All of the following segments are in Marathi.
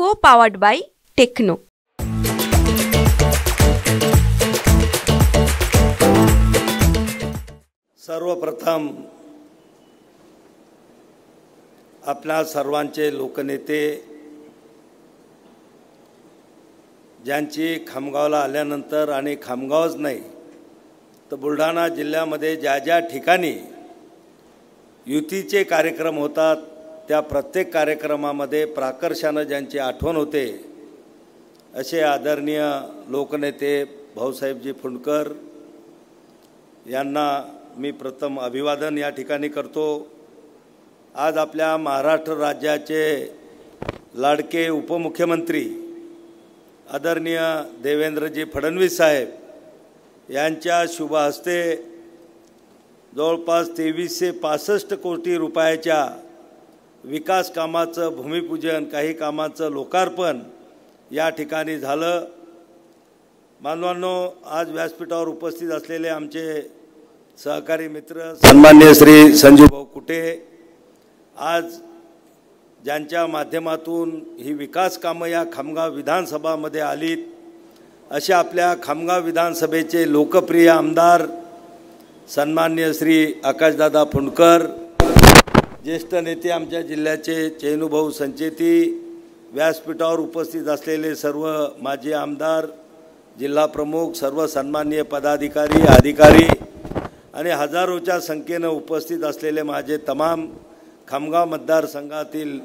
Co-powered by Techno. सर्वप्रथम आपल्या सर्वांचे लोकनेते ज्यांची खामगावला आल्यानंतर आणि खामगावच नाही तर बुलढाणा जिल्ह्यामध्ये ज्या ज्या ठिकाणी युतीचे कार्यक्रम होतात त्या प्रत्येक कार्यक्रमामध्ये प्राकर्षाने ज्यांची आठवण होते असे आदरणीय लोकनेते भाऊसाहेबजी फुंडकर यांना मी प्रथम अभिवादन या ठिकाणी करतो। आज आपल्या महाराष्ट्र राज्याचे लाडके उपमुख्यमंत्री आदरणीय देवेंद्रजी फडणवीस साहेब यांच्या शुभ हस्ते जवळपास 2365 कोटी रुपयाच्या विकास कामाचं भूमिपूजन, काही कामाचं लोकार्पण या ठिकाणी झालं। बांधवांनो, आज व्यासपीठावर उपस्थित असलेले आमचे सहकारी मित्र सन्माननीय श्री संजीव भाऊ कुटे, आज ज्यांच्या माध्यमातून ही विकास कामं या खामगाव विधानसभामध्ये आलीत असे आपल्या खामगाव विधानसभेचे लोकप्रिय आमदार सन्माननीय श्री आकाशदादा फुंडकर, ज्येष्ठ नेते आमच्या जिल्ह्याचे चेनुभाऊ संचेती, व्यासपीठावर उपस्थित असलेले सर्व माजी आमदार, जिल्हा प्रमुख, सर्व सन्माननीय पदाधिकारी अधिकारी आणि हजारोच्या संख्येने उपस्थित असलेले माझे तमाम खामगाव मतदारसंघातील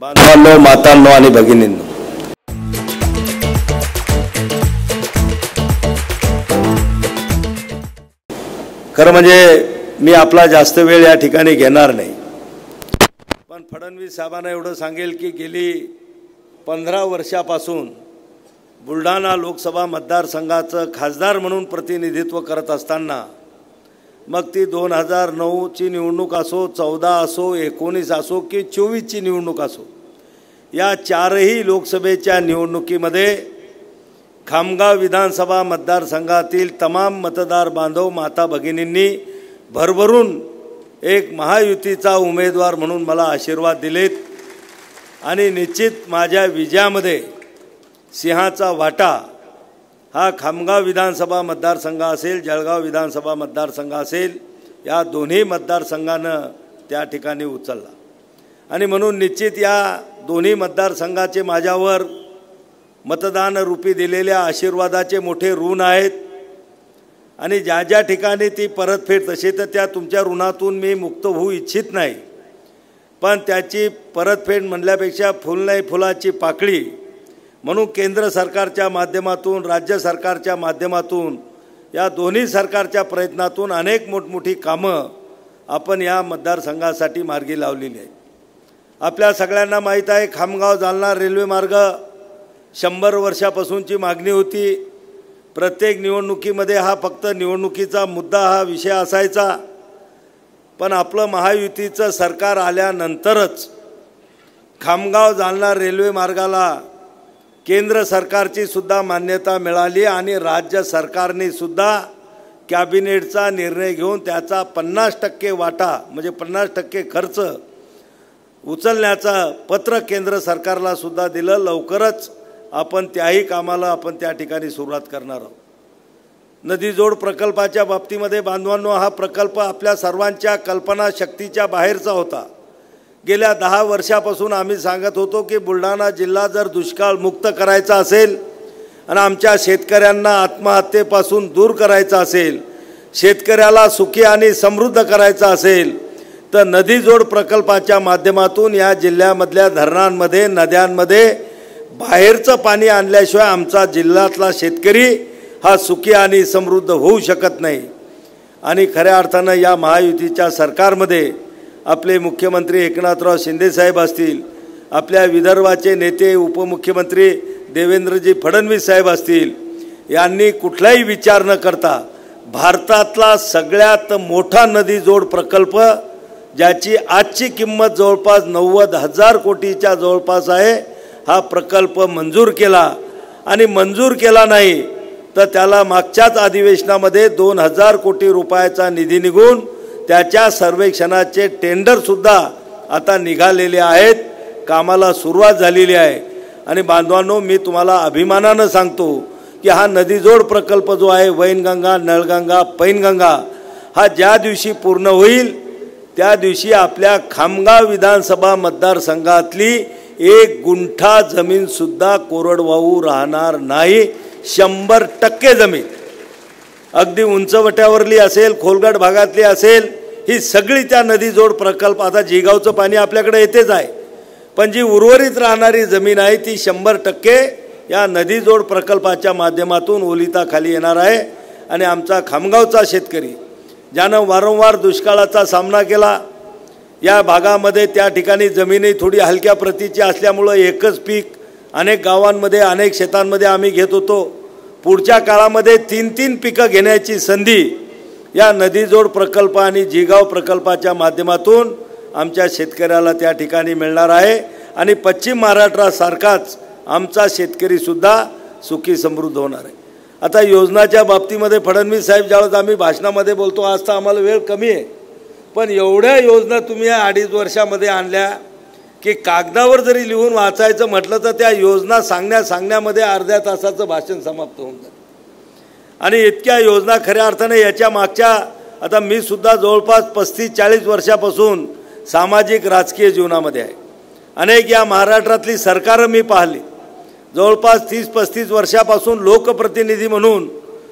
बांधवांनो, मातांनो आणि भगिनींनो, खरं म्हणजे मी आपला जास्त वेळ या ठिकाणी घेणार नाही, पण फडणवीस साहेबांना एवढं सांगेल की गेली 15 वर्षापासून बुलढाणा लोकसभा मतदारसंघाचं खासदार म्हणून प्रतिनिधित्व करत असताना मग ती 2009ची निवडणूक असो, 14 असो, 19 असो की 24ची निवडणूक असो, या चारही लोकसभेच्या निवडणुकीमध्ये खामगाव विधानसभा मतदारसंघातील तमाम मतदार बांधव माता भगिनींनी भरभरून एक महायुतीचा उमेदवार म्हणून मला आशीर्वाद दिलेत आणि निश्चित माझ्या विजयामध्ये सिंहाचा वाटा हा खामगाव विधानसभा मतदारसंघ असेल, जळगाव विधानसभा मतदारसंघ असेल, या दोन्ही मतदारसंघानं त्या ठिकाणी उचलला आणि म्हणून निश्चित या दोन्ही मतदारसंघाचे माझ्यावर मतदान रूपी दिलेल्या आशीर्वादाचे मोठे ऋण आहेत आणि ज्या ज्या ठिकाणी ती परतफेड, तसे तर त्या तुमच्या ऋणातून मी मुक्त होऊ इच्छित नाही, पण त्याची परतफेड म्हणल्यापेक्षा फुल नाही फुलाची पाकळी म्हणून केंद्र सरकारच्या माध्यमातून, राज्य सरकारच्या माध्यमातून, या दोन्ही सरकारच्या प्रयत्नातून अनेक मोठमोठी कामं आपण या मतदारसंघासाठी मार्गी लावलेली आहेत। आपल्या सगळ्यांना माहीत आहे, खामगाव जालना रेल्वे मार्ग 100 वर्षापासूनची मागणी होती। प्रत्येक निवडणुकीमध्ये हा फक्त निवडणुकीचा मुद्दा, हा विषय असायचा, पण आपलं महायुतीचं सरकार आल्यानंतरच खामगाव जालना रेल्वे मार्गाला केंद्र सरकारची सुद्धा मान्यता मिळाली आणि राज्य सरकारने सुद्धा कॅबिनेटचा निर्णय घेऊन त्याचा 50% वाटा म्हणजे 50% खर्च उचलण्याचं पत्र केंद्र सरकारला सुद्धा दिलं। लवकरच आपण त्याही कामाला आपण त्या ठिकाणी सुरुवात करणार आहोत। नदीजोड प्रकल्पाच्या बाबतीमध्ये बांधवांनो, हा प्रकल्प आपल्या सर्वांच्या कल्पनाशक्तीच्या बाहेरचा होता। गेल्या 10 वर्षापासून आम्ही सांगत होतो की बुलढाणा जिल्हा जर दुष्काळ मुक्त करायचा असेल आणि आमच्या शेतकऱ्यांना आत्महत्येपासून दूर करायचा असेल, शेतकऱ्याला सुखी आणि समृद्ध करायचा असेल, तर नदीजोड प्रकल्पाच्या माध्यमातून या जिल्ह्यामधल्या धरणांमध्ये, नद्यांमध्ये बाहेरचं पाणी आणल्याशिवाय आमचा जिल्ह्यातला शेतकरी हा सुखी आणि समृद्ध होऊ शकत नाही। आणि खऱ्या अर्थानं या महायुतीच्या सरकारमध्ये आपले मुख्यमंत्री एकनाथराव शिंदे साहेब असतील, आपल्या विदर्भाचे नेते उपमुख्यमंत्री देवेंद्रजी फडणवीस साहेब असतील, यांनी कुठलाही विचार न करता भारतातला सगळ्यात मोठा नदीजोड प्रकल्प, ज्याची आजची किंमत जवळपास 90,000 कोटीच्या जवळपास आहे, हा प्रकल्प मंजूर केला आणि मंजूर केला नाही तर त्याला मागच्याच अधिवेशनामध्ये 2,000 कोटी रुपयाचा निधी निघून त्याच्या सर्वेक्षणाचे टेंडरसुद्धा आता निघालेले आहेत, कामाला सुरुवात झालेली आहे आणि बांधवांनो, मी तुम्हाला अभिमानानं सांगतो की हा नदीजोड प्रकल्प जो आहे वैनगंगा, नळगंगा, पैनगंगा हा ज्या दिवशी पूर्ण होईल त्या दिवशी आपल्या खामगाव विधानसभा मतदारसंघातली 1 गुंठा जमीनसुद्धा कोरडवाहू राहणार नाही. 100% जमीन अगदी उंचवट्यावरली असेल, खोलगट भागातली असेल, ही सगळी त्या नदीजोड प्रकल्प. आता जिगावचं पाणी आपल्याकडे येतेच आहे, पण जी उर्वरित राहणारी जमीन आहे ती 100% या नदीजोड प्रकल्पाच्या माध्यमातून ओलिताखाली येणार आहे. आणि आमचा खामगावचा शेतकरी ज्यानं वारंवार दुष्काळाचा सामना केला, या भागामध्ये त्या ठिकाणी जमीनही थोडी हलक्या प्रतीची असल्यामुळं एकच पीक अनेक गावांमध्ये, अनेक शेतांमध्ये आम्ही घेत होतो. पुढच्या काळामध्ये 3-3 पिकं घेण्याची संधी या नदीजोड प्रकल्प आणि जिगाव प्रकल्पाच्या माध्यमातून आमच्या शेतकऱ्याला त्या ठिकाणी मिळणार आहे. आणि पश्चिम महाराष्ट्रासारखाच आमचा शेतकरीसुद्धा सुखी समृद्ध होणार आहे. आता योजनाच्या बाबतीमध्ये फडणवीस साहेब ज्यावेळेस आम्ही भाषणामध्ये बोलतो, आज तर आम्हाला वेळ कमी आहे, पण एवढ्या योजना तुम्ही या 2.5 वर्षामध्ये आणल्या की कागदावर जरी लिहून वाचायचं म्हटलं तर त्या योजना सांगण्यामध्ये अर्ध्या तासाचं भाषण समाप्त होऊन जातं. आणि इतक्या योजना खऱ्या अर्थाने याच्या मागच्या, आता मी सुद्धा जवळपास 35-40 वर्षापासून सामाजिक राजकीय जीवनामध्ये आहे. अनेक या महाराष्ट्रातली सरकारं मी पाहिली. जवळपास 30-35 वर्षापासून लोकप्रतिनिधी म्हणून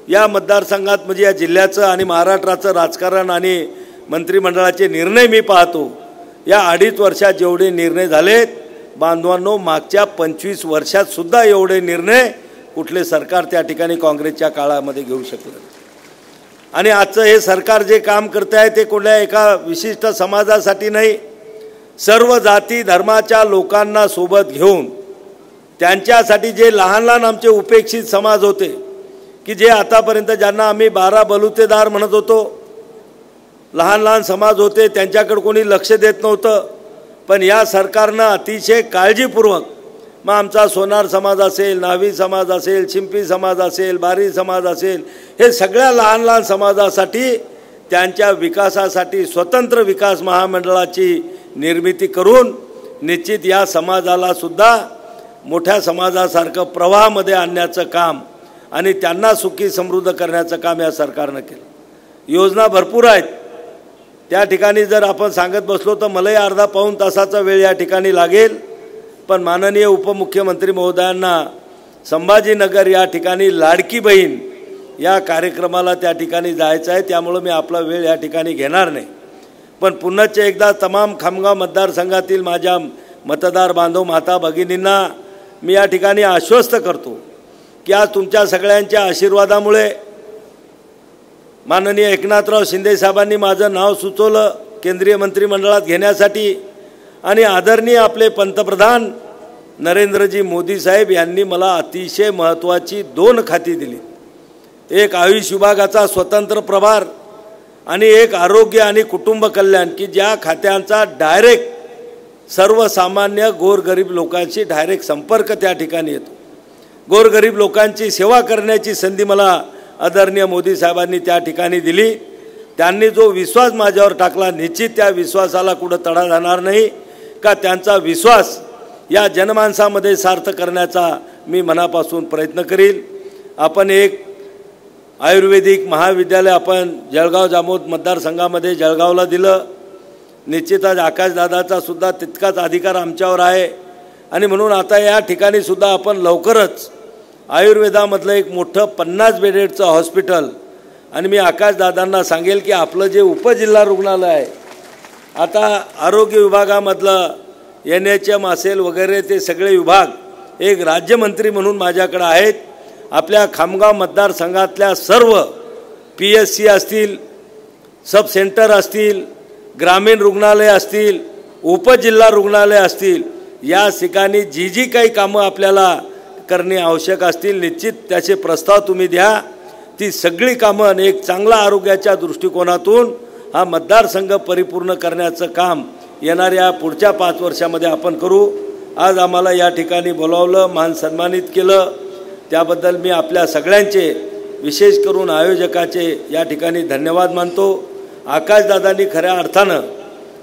या मतदारसंघात म्हणजे या जिल्ह्याचं आणि महाराष्ट्राचं राजकारण आणि मंत्रिमंडळाचे निर्णय मी पाहतो. या 2.5 वर्षात जेवढे निर्णय झालेत बांधवांनो, मागच्या 25 वर्षात सुद्धा एवढे निर्णय कुठले सरकार त्या ठिकाणी काँग्रेसच्या काळामध्ये घेऊ शकलं. आणि आजचं हे सरकार जे काम करत आहे ते कोणत्या एका विशिष्ट समाजासाठी नाही, सर्व जाती धर्माच्या लोकांना सोबत घेऊन त्यांच्यासाठी जे लहान लहान आमचे उपेक्षित समाज होते की जे आतापर्यंत ज्यांना आम्ही 12 बलुतेदार म्हणत होतो, लहान लहान समाज होते, त्यांच्याकडे कोणी लक्ष देत नव्हतं. पण या सरकारनं अतिशय काळजीपूर्वक मग आमचा सोनार समाज असेल, न्हावी समाज असेल, शिंपी समाज असेल, बारी समाज असेल, हे सगळ्या लहान लहान समाजासाठी त्यांच्या विकासासाठी स्वतंत्र विकास महामंडळाची निर्मिती करून निश्चित या समाजाला सुद्धा मोठ्या समाजासारखं प्रवाहामध्ये आणण्याचं काम आणि त्यांना सुखी समृद्ध करण्याचं काम या सरकारनं केलं. योजना भरपूर आहेत. त्या ठिकाणी जर आपण सांगत बसलो तर मलाही अर्धा-पाऊण तासाचा वेळ या ठिकाणी लागेल. पण माननीय उपमुख्यमंत्री महोदयांना संभाजीनगर या ठिकाणी लाडकी बहीण या कार्यक्रमाला त्या ठिकाणी जायचं आहे, त्यामुळं मी आपला वेळ या ठिकाणी घेणार नाही. पण पुन्हा एकदा तमाम खामगाव मतदारसंघातील माझ्या मतदार बांधव माता भगिनींना मी या ठिकाणी आश्वस्त करतो की आज तुमच्या सगळ्यांच्या आशीर्वादामुळे माननीय एकनाथराव शिंदे साहेबांनी माझं नाव सुचवलं केंद्रीय मंत्रिमंडळात घेण्यासाठी. आणि आदरणीय आपले पंतप्रधान नरेंद्रजी मोदी साहेब यांनी मला अतिशय महत्त्वाची 2 खाती दिली. एक आयुष विभागाचा स्वतंत्र प्रभार आणि एक आरोग्य आणि कुटुंब कल्याण, की ज्या खात्यांचा डायरेक्ट सर्वसामान्य गोरगरीब लोकांशी डायरेक्ट संपर्क त्या ठिकाणी येतो. गोरगरीब लोकांची सेवा करण्याची संधी मला आदरणीय मोदी साहेबांनी त्या ठिकाणी दिली. त्यांनी जो विश्वास माझ्यावर टाकला, निश्चित त्या विश्वासाला कुठं तडा जाणार नाही का त्यांचा विश्वास या जनमानसामध्ये सार्थ करण्याचा मी मनापासून प्रयत्न करील. आपण एक आयुर्वेदिक महाविद्यालय आपण जळगाव जामोद मतदारसंघामध्ये जळगावला दिलं. निश्चितच आकाशदादाचा सुद्धा तितकाच अधिकार आमच्यावर आहे. आणि म्हणून आता या ठिकाणी सुद्धा आपण लवकरच आयुर्वेदामधलं एक मोठं 50 बेडेडचं हॉस्पिटल, आणि मी आकाशदादांना सांगेल की आपलं जे उपजिल्हा रुग्णालय आहे, आता आरोग्य विभागामधलं NHM असेल वगैरे ते सगळे विभाग एक राज्यमंत्री म्हणून माझ्याकडे आहेत. आपल्या खामगाव मतदारसंघातल्या सर्व PSC असतील, सब सेंटर असतील, ग्रामीण रुग्णालय असतील, उपजिल्हा रुग्णालय असतील, या ठिकाणी जी काही कामं आपल्याला करणे आवश्यक असतील निश्चित त्याचे प्रस्ताव तुम्ही द्या. ती सगळी कामं एक चांगला आरोग्याच्या दृष्टिकोनातून हा मतदारसंघ परिपूर्ण करण्याचं काम येणाऱ्या पुढच्या 5 वर्षामध्ये आपण करू. आज आम्हाला या ठिकाणी बोलावलं, मान सन्मानित केलं, त्याबद्दल मी आपल्या सगळ्यांचे विशेष करून आयोजकाचे या ठिकाणी धन्यवाद मानतो. आकाशदादांनी खऱ्या अर्थानं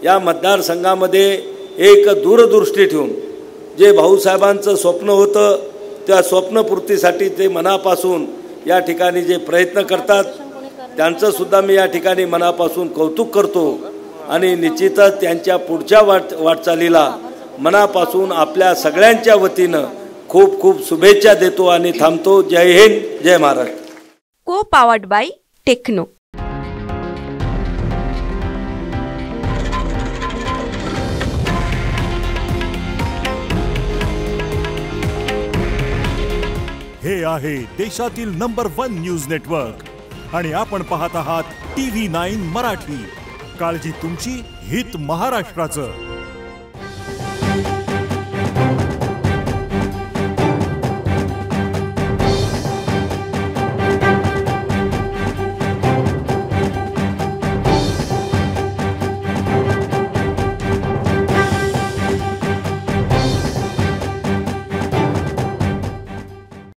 या मतदारसंघामध्ये एक दूरदृष्टी ठेवून जे भाऊसाहेबांचं स्वप्न होतं त्या स्वप्नपूर्तीसाठी ते मनापासून या ठिकाणी जे प्रयत्न करतात त्यांचं सुद्धा मी या ठिकाणी मनापासून कौतुक करतो आणि निश्चितच त्यांच्या पुढच्या वाटचालीला मनापासून आपल्या सगळ्यांच्या वतीनं खूप खूप शुभेच्छा देतो आणि थांबतो. जय हिंद, जय महाराष्ट्र. को पावर्ड बाय टेक्नो. हे आहे देशातील नंबर 1 न्यूज नेटवर्क आणि आपण पाहत आहात TV9 मराठी. काळजी तुमची, हित महाराष्ट्राचं.